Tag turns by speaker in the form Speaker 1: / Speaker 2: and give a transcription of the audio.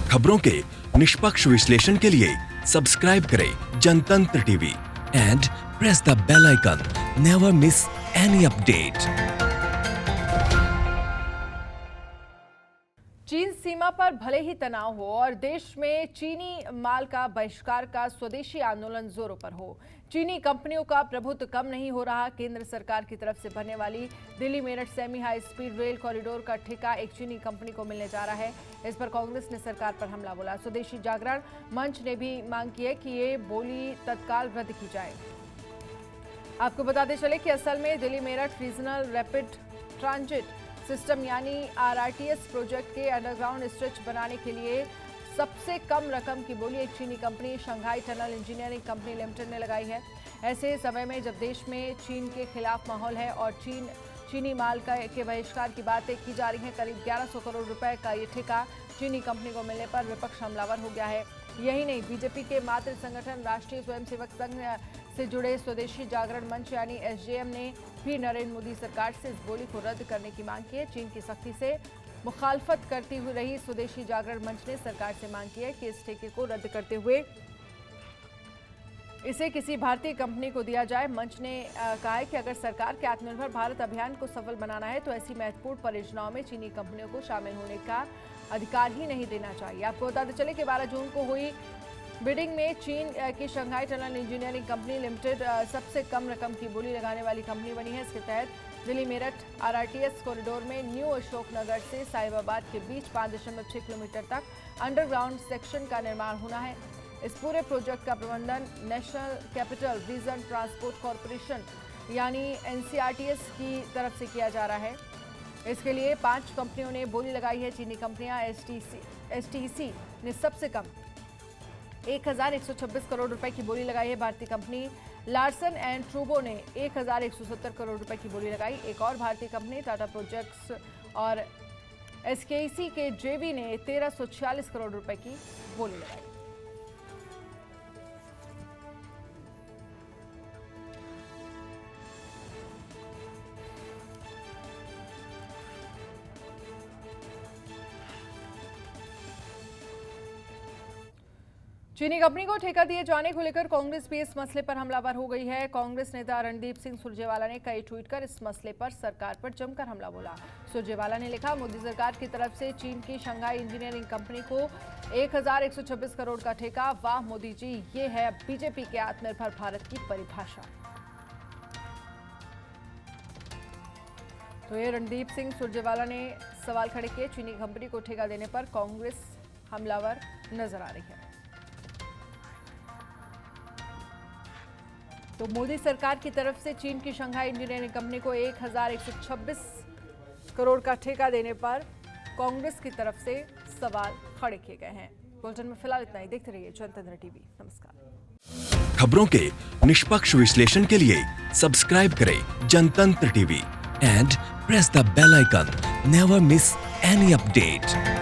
Speaker 1: खबरों के निष्पक्ष विश्लेषण के लिए सब्सक्राइब करें Jantantra TV and press the bell icon. Never miss any update.
Speaker 2: चीन सीमा पर भले ही तनाव हो और देश में चीनी माल का बहिष्कार का स्वदेशी आंदोलन जोरों पर हो, चीनी कंपनियों का प्रभुत्व कम नहीं हो रहा। केंद्र सरकार की तरफ से बनने वाली Delhi Meerut semi high speed rail corridor का ठेका एक चीनी कंपनी को मिलने जा रहा है। इस पर कांग्रेस ने सरकार पर हमला बोला। स्वदेशी जागरण मंच ने भी मांग की है कि ये बोली तत्काल रद्द की जाए। आपको बताते चले कि असल में Delhi Meerut regional rapid transit system यानी RRTS प्रोजेक्ट के अंडरग्राउंड स्ट्रेच बनाने के लिए सबसे कम रकम की बोली एक चीनी company Shanghai tunnel engineering company limited ने लगाई है। ऐसे समय में जब देश में चीन के खिलाफ माहौल है और चीनी माल के बहिष्कार की बातें की जा रही हैं, करीब 1100 करोड़ रुपए का ये ठेका चीनी कंपनी को मिलने पर विपक्ष हमलावर हो गया है। यही नहीं, बीजेपी के मातृ संगठन राष्ट्रीय स्वयंसेवक संघ से जुड़े स्वदेशी जागरण मंच यानी SJM ने भी नरेंद्र मोदी सरकार से इस बोली को रद्द करने की मांग की है। चीन की सख्ती से मुखालफत करती हुई रही स्वदेशी जागरण मंच ने सरकार से मांग की है कि इस ठेके को रद्द करते हुए इसे किसी भारतीय कंपनी को दिया जाए। मंच ने कहा है कि अगर सरकार के आत्मनिर्भर भारत अभियान को सफल बनाना है तो ऐसी महत्वपूर्ण परियोजनाओं में चीनी कंपनियों को शामिल होने का अधिकार ही नहीं देना चाहिए। आपको बताते चले कि 12 जून को हुई बिडिंग में चीन की Shanghai tunnel engineering company limited सबसे कम रकम की बोली लगाने वाली कंपनी बनी है। इसके तहत दिल्ली मेरठ RRTS कॉरिडोर में न्यू अशोकनगर से साहिबाबाद के बीच 5.6 किलोमीटर तक अंडरग्राउंड सेक्शन का निर्माण होना है। इस पूरे प्रोजेक्ट का प्रबंधन national capital region transport corporation यानी NCRTS की तरफ से किया जा रहा है। इसके लिए 5 कंपनियों ने बोली लगाई है। चीनी कंपनियां STC ने सबसे कम 1126 करोड़ रुपए की बोली लगाई है। भारतीय कंपनी लार्सन एंड ट्रूबो ने 1170 करोड़ रुपए की बोली लगाई। एक और भारतीय कंपनी टाटा प्रोजेक्ट्स और SKEC के JV ने 1346 करोड़ रुपए की बोली लगाई। चीनी कंपनी को ठेका दिए जाने को लेकर कांग्रेस भी इस मसले पर हमलावर हो गई है। कांग्रेस नेता रणदीप सिंह सुरजेवाला ने कई ट्वीट कर इस मसले पर सरकार पर जमकर हमला बोला। सुरजेवाला ने लिखा, मोदी सरकार की तरफ से चीन की शंघाई इंजीनियरिंग कंपनी को 1126 करोड़ का ठेका। वाह मोदी जी, ये है बीजेपी के आत्मनिर्भर भारत की परिभाषा। तो ये रणदीप सिंह सुरजेवाला ने सवाल खड़े किए। चीनी कंपनी को ठेका देने पर कांग्रेस हमलावर नजर आ रही है। तो मोदी सरकार की तरफ से चीन की शंघाई इंजीनियरिंग कंपनी को 1126 करोड़ का ठेका देने पर कांग्रेस की तरफ से सवाल खड़े किए गए हैं। बुलेटिन में फिलहाल इतना ही। देखते रहिए जनतंत्र टीवी। नमस्कार।
Speaker 1: खबरों के निष्पक्ष विश्लेषण के लिए सब्सक्राइब करें Jantantra TV and press the bell icon. Never miss any update.